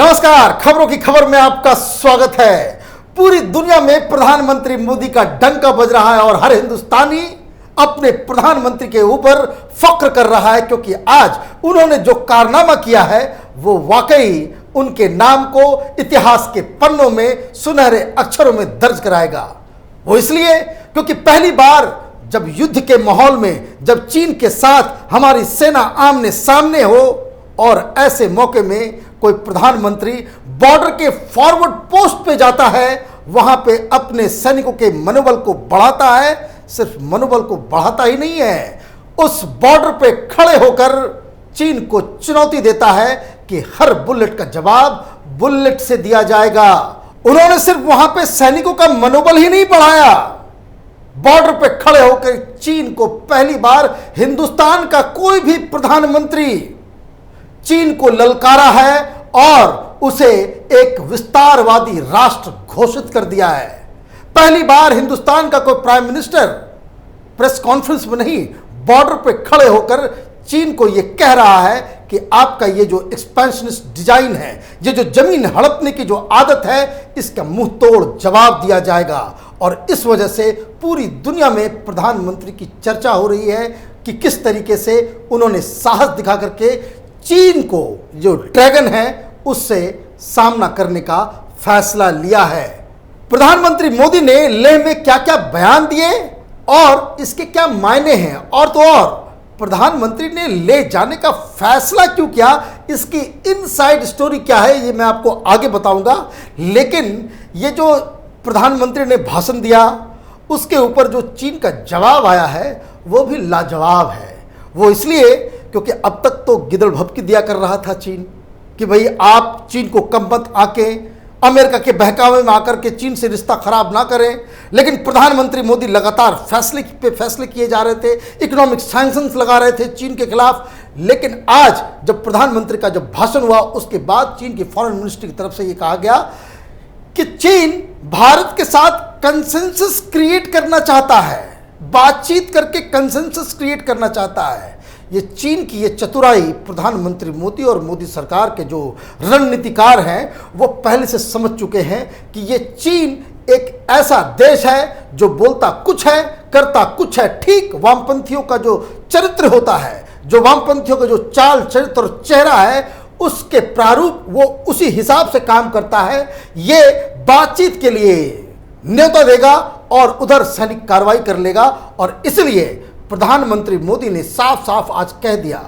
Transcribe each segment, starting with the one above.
नमस्कार, खबरों की खबर में आपका स्वागत है। पूरी दुनिया में प्रधानमंत्री मोदी का डंका बज रहा है और हर हिंदुस्तानी अपने प्रधानमंत्री के ऊपर फख्र कर रहा है, क्योंकि आज उन्होंने जो कारनामा किया है वो वाकई उनके नाम को इतिहास के पन्नों में सुनहरे अक्षरों में दर्ज कराएगा। वो इसलिए क्योंकि पहली बार जब युद्ध के माहौल में जब चीन के साथ हमारी सेना आमने सामने हो और ऐसे मौके में कोई प्रधानमंत्री बॉर्डर के फॉरवर्ड पोस्ट पे जाता है, वहां पे अपने सैनिकों के मनोबल को बढ़ाता है। सिर्फ मनोबल को बढ़ाता ही नहीं है, उस बॉर्डर पे खड़े होकर चीन को चुनौती देता है कि हर बुलेट का जवाब बुलेट से दिया जाएगा। उन्होंने सिर्फ वहां पे सैनिकों का मनोबल ही नहीं बढ़ाया, बॉर्डर पे खड़े होकर चीन को पहली बार हिंदुस्तान का कोई भी प्रधानमंत्री चीन को ललकारा है और उसे एक विस्तारवादी राष्ट्र घोषित कर दिया है। पहली बार हिंदुस्तान का कोई प्राइम मिनिस्टर प्रेस कॉन्फ्रेंस में नहीं, बॉर्डर पे खड़े होकर चीन को यह कह रहा है कि आपका ये जो एक्सपेंशनिस्ट डिजाइन है, ये जो जमीन हड़पने की जो आदत है, इसका मुंह तोड़ जवाब दिया जाएगा। और इस वजह से पूरी दुनिया में प्रधानमंत्री की चर्चा हो रही है कि किस तरीके से उन्होंने साहस दिखा करके चीन को जो ड्रैगन है उससे सामना करने का फैसला लिया है। प्रधानमंत्री मोदी ने लेह में क्या क्या बयान दिए और इसके क्या मायने हैं, और तो और प्रधानमंत्री ने ले जाने का फैसला क्यों किया, इसकी इनसाइड स्टोरी क्या है, ये मैं आपको आगे बताऊंगा। लेकिन ये जो प्रधानमंत्री ने भाषण दिया उसके ऊपर जो चीन का जवाब आया है वो भी लाजवाब है। वो इसलिए क्योंकि अब तक तो गिदड़ भभकी दिया कर रहा था चीन कि भाई आप चीन को कम मत आके अमेरिका के बहकावे में आकर के चीन से रिश्ता खराब ना करें। लेकिन प्रधानमंत्री मोदी लगातार फैसले पे फैसले किए जा रहे थे, इकोनॉमिक सैंक्शंस लगा रहे थे चीन के खिलाफ। लेकिन आज जब प्रधानमंत्री का जब भाषण हुआ उसके बाद चीन की फॉरेन मिनिस्ट्री की तरफ से ये कहा गया कि चीन भारत के साथ कंसेंसस क्रिएट करना चाहता है, बातचीत करके कंसेंसस क्रिएट करना चाहता है। ये चीन की ये चतुराई प्रधानमंत्री मोदी और मोदी सरकार के जो रणनीतिकार हैं वो पहले से समझ चुके हैं कि ये चीन एक ऐसा देश है जो बोलता कुछ है करता कुछ है। ठीक वामपंथियों का जो चरित्र होता है, जो वामपंथियों का जो चाल चरित्र और चेहरा है, उसके प्रारूप वो उसी हिसाब से काम करता है। ये बातचीत के लिए न्योता देगा और उधर सैनिक कार्रवाई कर लेगा। और इसलिए प्रधानमंत्री मोदी ने साफ साफ आज कह दिया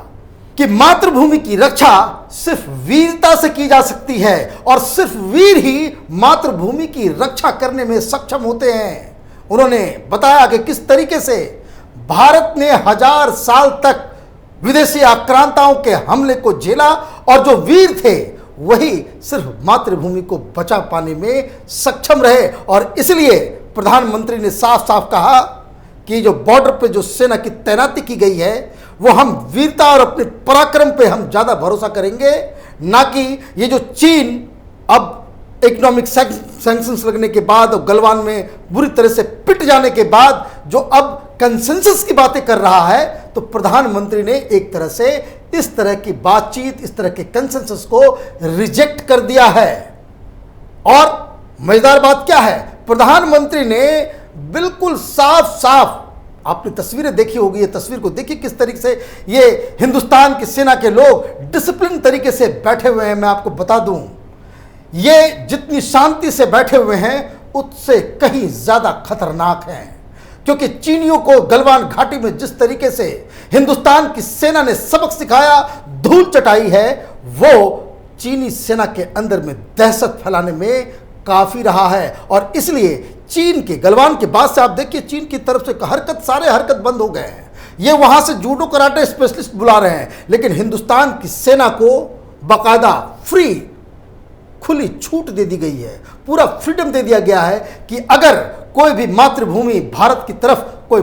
कि मातृभूमि की रक्षा सिर्फ वीरता से की जा सकती है और सिर्फ वीर ही मातृभूमि की रक्षा करने में सक्षम होते हैं। उन्होंने बताया कि किस तरीके से भारत ने 1000 साल तक विदेशी आक्रांताओं के हमले को झेला और जो वीर थे वही सिर्फ मातृभूमि को बचा पाने में सक्षम रहे। और इसलिए प्रधानमंत्री ने साफ साफ कहा कि जो बॉर्डर पे जो सेना की तैनाती की गई है वो हम वीरता और अपने पराक्रम पे हम ज़्यादा भरोसा करेंगे, ना कि ये जो चीन अब इकोनॉमिक सैंक्शंस लगने के बाद और गलवान में बुरी तरह से पिट जाने के बाद जो अब कंसेंसस की बातें कर रहा है। तो प्रधानमंत्री ने एक तरह से इस तरह की बातचीत, इस तरह के कंसेंसस को रिजेक्ट कर दिया है। और मजेदार बात क्या है, प्रधानमंत्री ने बिल्कुल साफ साफ, आपने तस्वीरें देखी होगी, ये तस्वीर को देखिए किस तरीके से ये हिंदुस्तान की सेना के लोग डिसिप्लिन तरीके से बैठे हुए हैं। मैं आपको बता दूं, ये जितनी शांति से बैठे हुए हैं उससे कहीं ज्यादा खतरनाक हैं, क्योंकि चीनियों को गलवान घाटी में जिस तरीके से हिंदुस्तान की सेना ने सबक सिखाया, धूल चटाई है, वो चीनी सेना के अंदर में दहशत फैलाने में काफी रहा है। और इसलिए चीन के गलवान के बाद से आप देखिए चीन की तरफ से सारे हरकत बंद हो गए हैं। ये वहां से जूडो कराटे स्पेशलिस्ट बुला रहे हैं, लेकिन हिंदुस्तान की सेना को बाकायदा फ्री खुली छूट दे दी गई है, पूरा फ्रीडम दे दिया गया है कि अगर कोई भी मातृभूमि भारत की तरफ कोई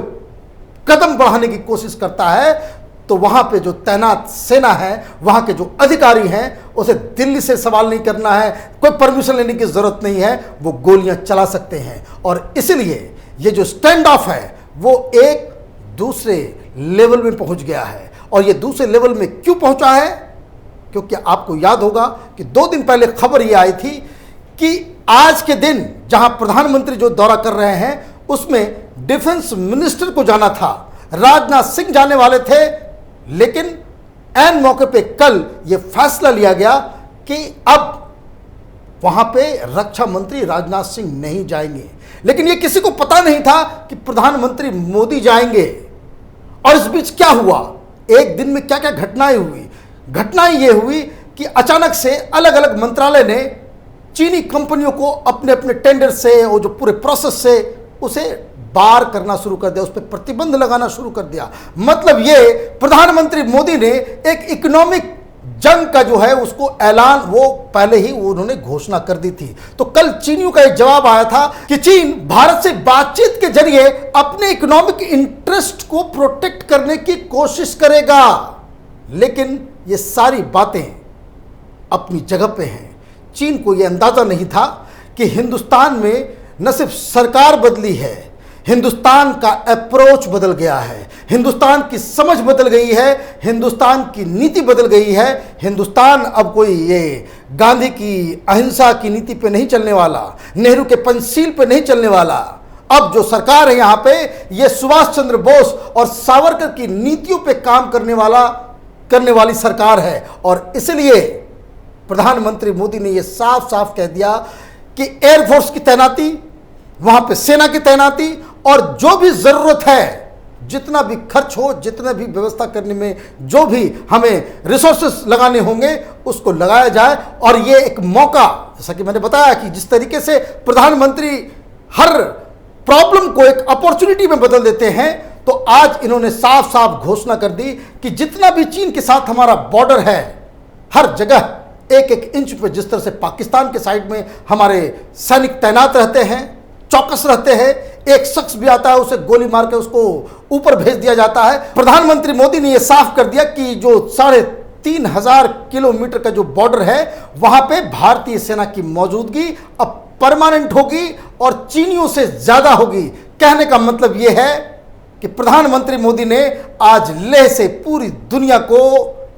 कदम बढ़ाने की कोशिश करता है तो वहां पे जो तैनात सेना है, वहां के जो अधिकारी हैं, उसे दिल्ली से सवाल नहीं करना है, कोई परमिशन लेने की जरूरत नहीं है, वो गोलियां चला सकते हैं। और इसलिए ये जो स्टैंड ऑफ है वो एक दूसरे लेवल में पहुंच गया है। और ये दूसरे लेवल में क्यों पहुंचा है, क्योंकि आपको याद होगा कि 2 दिन पहले खबर ये आई थी कि आज के दिन जहां प्रधानमंत्री जो दौरा कर रहे हैं उसमें डिफेंस मिनिस्टर को जाना था, राजनाथ सिंह जाने वाले थे, लेकिन ऐन मौके पे कल ये फैसला लिया गया कि अब वहां पे रक्षा मंत्री राजनाथ सिंह नहीं जाएंगे। लेकिन ये किसी को पता नहीं था कि प्रधानमंत्री मोदी जाएंगे। और इस बीच क्या हुआ, एक दिन में क्या क्या घटनाएं हुई। घटनाएं ये हुई कि अचानक से अलग अलग मंत्रालय ने चीनी कंपनियों को अपने अपने टेंडर से और जो पूरे प्रोसेस से उसे बार करना शुरू कर दिया, उस पर प्रतिबंध लगाना शुरू कर दिया। मतलब ये प्रधानमंत्री मोदी ने एक इकोनॉमिक जंग का जो है उसको ऐलान वो पहले ही उन्होंने घोषणा कर दी थी। तो कल चीनियों का एक जवाब आया था कि चीन भारत से बातचीत के जरिए अपने इकोनॉमिक इंटरेस्ट को प्रोटेक्ट करने की कोशिश करेगा। लेकिन ये सारी बातें अपनी जगह पे हैं। चीन को यह अंदाजा नहीं था कि हिंदुस्तान में न सिर्फ सरकार बदली है, हिंदुस्तान का अप्रोच बदल गया है, हिंदुस्तान की समझ बदल गई है, हिंदुस्तान की नीति बदल गई है। हिंदुस्तान अब कोई ये गांधी की अहिंसा की नीति पे नहीं चलने वाला, नेहरू के पंचशील पे नहीं चलने वाला। अब जो सरकार है यहाँ पे ये सुभाष चंद्र बोस और सावरकर की नीतियों पे काम करने वाली सरकार है। और इसलिए प्रधानमंत्री मोदी ने यह साफ साफ कह दिया कि एयरफोर्स की तैनाती, वहां पे सेना की तैनाती और जो भी जरूरत है, जितना भी खर्च हो, जितना भी व्यवस्था करने में जो भी हमें रिसोर्सेस लगाने होंगे उसको लगाया जाए। और ये एक मौका, जैसा कि मैंने बताया कि जिस तरीके से प्रधानमंत्री हर प्रॉब्लम को एक अपॉर्चुनिटी में बदल देते हैं, तो आज इन्होंने साफ साफ घोषणा कर दी कि जितना भी चीन के साथ हमारा बॉर्डर है, हर जगह एक एक इंच पे, जिस तरह से पाकिस्तान के साइड में हमारे सैनिक तैनात रहते हैं, चौकस रहते हैं, एक शख्स भी आता है उसे गोली मार के उसको ऊपर भेज दिया जाता है। प्रधानमंत्री मोदी ने यह साफ कर दिया कि जो 3,500 किलोमीटर का जो बॉर्डर है वहां पे भारतीय सेना की मौजूदगी अब परमानेंट होगी और चीनियों से ज्यादा होगी। कहने का मतलब यह है कि प्रधानमंत्री मोदी ने आज लेह से पूरी दुनिया को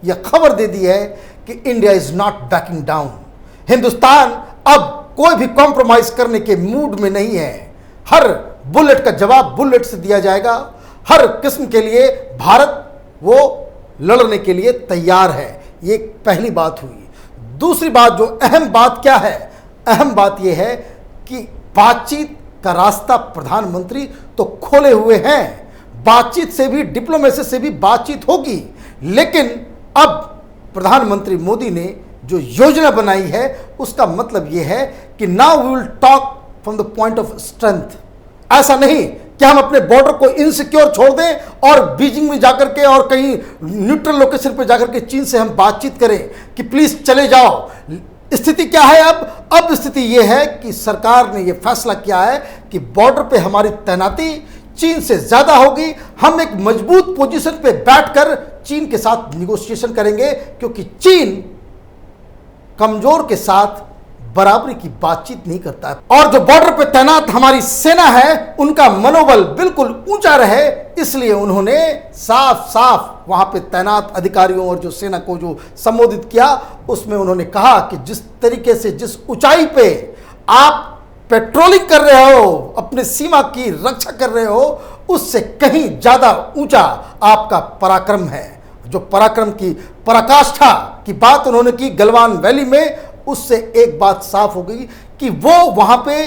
यह खबर दे दी है कि India is not banking down. Hindustan अब कोई भी कॉम्प्रोमाइज करने के मूड में नहीं है। हर बुलेट का जवाब बुलेट से दिया जाएगा। हर किस्म के लिए भारत वो लड़ने के लिए तैयार है। ये पहली बात हुई। दूसरी बात, जो अहम बात क्या है, अहम बात यह है कि बातचीत का रास्ता प्रधानमंत्री तो खोले हुए हैं। बातचीत से भी, डिप्लोमेसी से भी बातचीत होगी। लेकिन अब प्रधानमंत्री मोदी ने जो योजना बनाई है उसका मतलब यह है कि now we will talk from the point of strength. ऐसा नहीं कि हम अपने बॉर्डर को इनसिक्योर छोड़ दें और बीजिंग में जाकर के और कहीं न्यूट्रल लोकेशन पर जाकर के चीन से हम बातचीत करें कि प्लीज चले जाओ। स्थिति क्या है अब स्थिति यह है कि सरकार ने यह फैसला किया है कि बॉर्डर पे हमारी तैनाती चीन से ज्यादा होगी। हम एक मजबूत पोजीशन पे बैठकर चीन के साथ निगोशिएशन करेंगे, क्योंकि चीन कमजोर के साथ बराबरी की बातचीत नहीं करता है। और जो बॉर्डर पे तैनात हमारी सेना है उनका मनोबल बिल्कुल ऊंचा रहे, इसलिए उन्होंने साफ साफ वहां पे तैनात अधिकारियों और जो सेना को जो संबोधित किया उसमें उन्होंने कहा कि जिस तरीके से, जिस ऊंचाई पे आप पेट्रोलिंग कर रहे हो, अपनी सीमा की रक्षा कर रहे हो, उससे कहीं ज्यादा ऊंचा आपका पराक्रम है। जो पराक्रम की पराकाष्ठा की बात उन्होंने की गलवान वैली में, उससे एक बात साफ हो गई कि वो वहां पे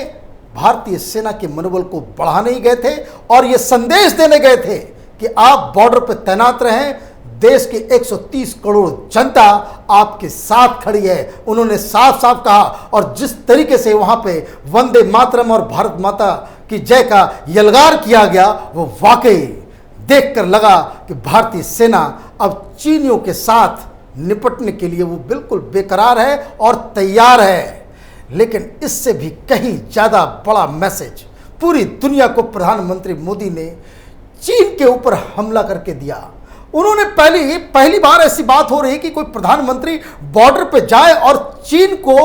भारतीय सेना के मनोबल को बढ़ाने ही गए थे और ये संदेश देने गए थे कि आप बॉर्डर पर तैनात रहें, देश की 130 करोड़ जनता आपके साथ खड़ी है। उन्होंने साफ साफ कहा। और जिस तरीके से वहां पे वंदे मातरम और भारत माता की जय का यलगार किया गया, वो वाकई देखकर लगा कि भारतीय सेना अब चीनियों के साथ निपटने के लिए वो बिल्कुल बेकरार है और तैयार है। लेकिन इससे भी कहीं ज्यादा बड़ा मैसेज पूरी दुनिया को प्रधानमंत्री मोदी ने चीन के ऊपर हमला करके दिया। उन्होंने पहली बार ऐसी बात हो रही कि कोई प्रधानमंत्री बॉर्डर पे जाए और चीन को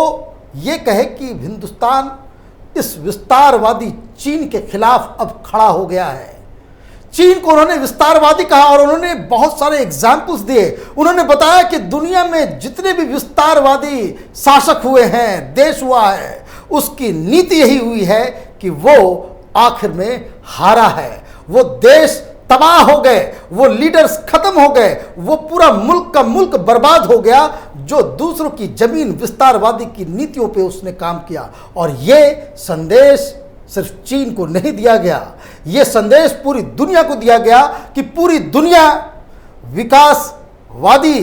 यह कहे कि हिंदुस्तान इस विस्तारवादी चीन के खिलाफ अब खड़ा हो गया है। चीन को उन्होंने विस्तारवादी कहा और उन्होंने बहुत सारे एग्जाम्पल्स दिए। उन्होंने बताया कि दुनिया में जितने भी विस्तारवादी शासक हुए हैं, देश हुआ है, उसकी नीति यही हुई है कि वो आखिर में हारा है। वो देश तबाह हो गए, वो लीडर्स खत्म हो गए, वो पूरा मुल्क का मुल्क बर्बाद हो गया जो दूसरों की जमीन विस्तारवादी की नीतियों पे उसने काम किया। और ये संदेश सिर्फ चीन को नहीं दिया गया, ये संदेश पूरी दुनिया को दिया गया कि पूरी दुनिया विकासवादी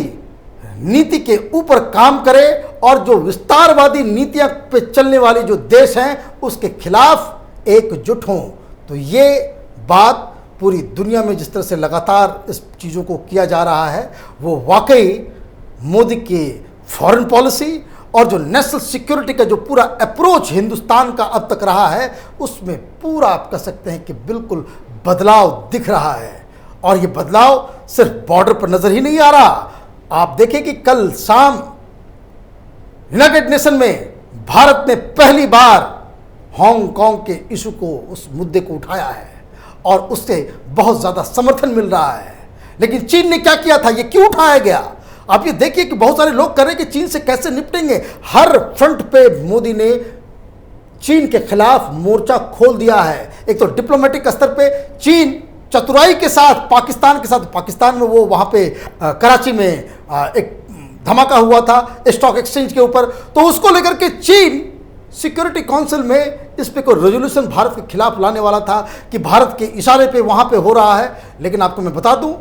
नीति के ऊपर काम करे और जो विस्तारवादी नीतियां पे चलने वाले जो देश हैं उसके खिलाफ एकजुट हों। तो ये बात पूरी दुनिया में जिस तरह से लगातार इस चीज़ों को किया जा रहा है, वो वाकई मोदी की फॉरेन पॉलिसी और जो नेशनल सिक्योरिटी का जो पूरा अप्रोच हिंदुस्तान का अब तक रहा है, उसमें पूरा आप कह सकते हैं कि बिल्कुल बदलाव दिख रहा है। और ये बदलाव सिर्फ बॉर्डर पर नजर ही नहीं आ रहा। आप देखें कि कल शाम यूनाइटेड नेशन में भारत ने पहली बार हांगकांग के इशू को, उस मुद्दे को उठाया है और उससे बहुत ज़्यादा समर्थन मिल रहा है। लेकिन चीन ने क्या किया था, ये क्यों उठाया गया? आप ये देखिए कि बहुत सारे लोग कर रहे हैं कि चीन से कैसे निपटेंगे। हर फ्रंट पे मोदी ने चीन के खिलाफ मोर्चा खोल दिया है। एक तो डिप्लोमेटिक स्तर पे चीन चतुराई के साथ पाकिस्तान में वो वहाँ पे कराची में एक धमाका हुआ था स्टॉक एक्सचेंज के ऊपर, तो उसको लेकर के चीन सिक्योरिटी काउंसिल में इस पे कोई रेजोल्यूशन भारत के खिलाफ लाने वाला था कि भारत के इशारे पे वहाँ पे हो रहा है। लेकिन आपको मैं बता दूं,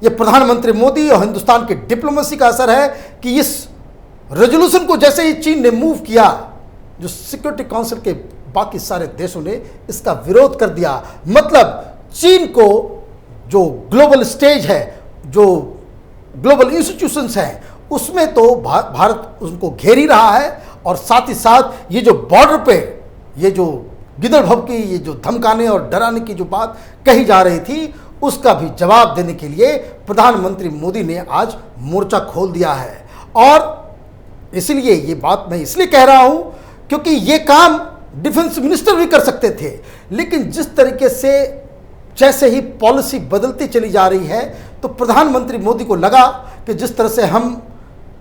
ये प्रधानमंत्री मोदी और हिंदुस्तान की डिप्लोमेसी का असर है कि इस रेजोल्यूशन को जैसे ही चीन ने मूव किया, जो सिक्योरिटी काउंसिल के बाकी सारे देशों ने इसका विरोध कर दिया। मतलब चीन को जो ग्लोबल स्टेज है, जो ग्लोबल इंस्टीट्यूशंस हैं, उसमें तो भारत उनको घेर ही रहा है। और साथ ही साथ ये जो बॉर्डर पे ये जो गिदड़ भभकी, ये जो धमकाने और डराने की जो बात कही जा रही थी, उसका भी जवाब देने के लिए प्रधानमंत्री मोदी ने आज मोर्चा खोल दिया है। और इसलिए ये बात मैं इसलिए कह रहा हूं क्योंकि ये काम डिफेंस मिनिस्टर भी कर सकते थे। लेकिन जिस तरीके से जैसे ही पॉलिसी बदलती चली जा रही है, तो प्रधानमंत्री मोदी को लगा कि जिस तरह से हम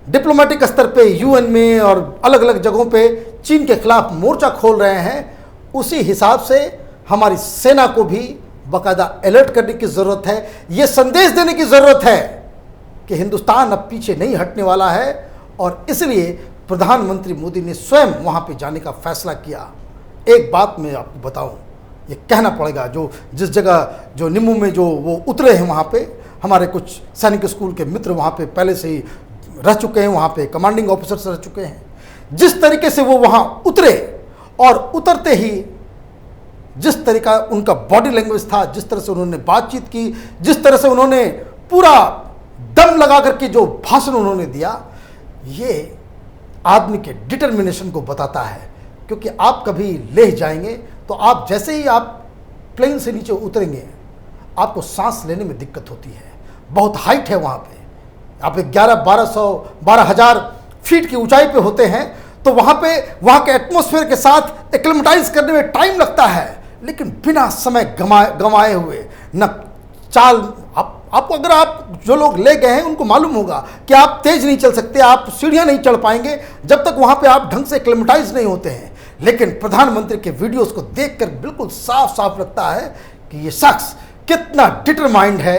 डिप्लोमेटिक स्तर पे यूएन में और अलग अलग जगहों पे चीन के खिलाफ मोर्चा खोल रहे हैं, उसी हिसाब से हमारी सेना को भी बाकायदा अलर्ट करने की ज़रूरत है। ये संदेश देने की ज़रूरत है कि हिंदुस्तान अब पीछे नहीं हटने वाला है। और इसलिए प्रधानमंत्री मोदी ने स्वयं वहाँ पे जाने का फैसला किया। एक बात मैं आपको बताऊँ, ये कहना पड़ेगा, जो जिस जगह जो निम्मू में जो वो उतरे हैं, वहाँ पे हमारे कुछ सैनिक स्कूल के मित्र वहाँ पे पहले से ही रह चुके हैं, वहाँ पे कमांडिंग ऑफिसर्स रह चुके हैं। जिस तरीके से वो वहाँ उतरे और उतरते ही जिस तरीका उनका बॉडी लैंग्वेज था, जिस तरह से उन्होंने बातचीत की, जिस तरह से उन्होंने पूरा दम लगा करके जो भाषण उन्होंने दिया, ये आदमी के डिटर्मिनेशन को बताता है। क्योंकि आप कभी लेह जाएंगे तो आप जैसे ही आप प्लेन से नीचे उतरेंगे, आपको सांस लेने में दिक्कत होती है। बहुत हाइट है वहाँ पे, आप 12,000 फीट की ऊंचाई पे होते हैं, तो वहाँ के एटमॉस्फेयर के साथ एक्लेमेटाइज करने में टाइम लगता है। लेकिन बिना समय गंवाए हुए न चाल, आपको अगर आप जो लोग ले गए हैं उनको मालूम होगा कि आप तेज नहीं चल सकते, आप सीढ़ियाँ नहीं चढ़ पाएंगे जब तक वहाँ पे आप ढंग से एक्लेमेटाइज नहीं होते हैं। लेकिन प्रधानमंत्री के वीडियोस को देखकर बिल्कुल साफ साफ लगता है कि ये शख्स कितना डिटरमाइंड है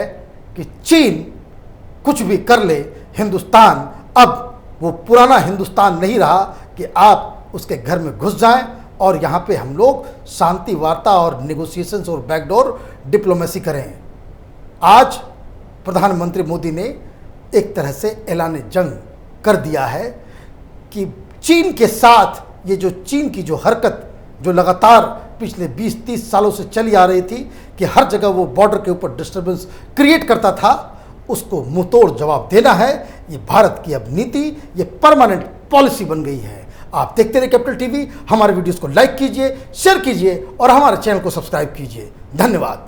कि चीन कुछ भी कर ले, हिंदुस्तान अब वो पुराना हिंदुस्तान नहीं रहा कि आप उसके घर में घुस जाएं और यहाँ पे हम लोग शांति वार्ता और नेगोशिएशंस और बैकडोर डिप्लोमेसी करें। आज प्रधानमंत्री मोदी ने एक तरह से ऐलान जंग कर दिया है कि चीन के साथ ये जो चीन की जो हरकत जो लगातार पिछले 20-30 सालों से चली आ रही थी कि हर जगह वो बॉर्डर के ऊपर डिस्टर्बेंस क्रिएट करता था, उसको मुंहतोड़ जवाब देना है। ये भारत की अब नीति, ये परमानेंट पॉलिसी बन गई है। आप देखते रहिए कैपिटल टीवी। हमारे वीडियोस को लाइक कीजिए, शेयर कीजिए और हमारे चैनल को सब्सक्राइब कीजिए। धन्यवाद।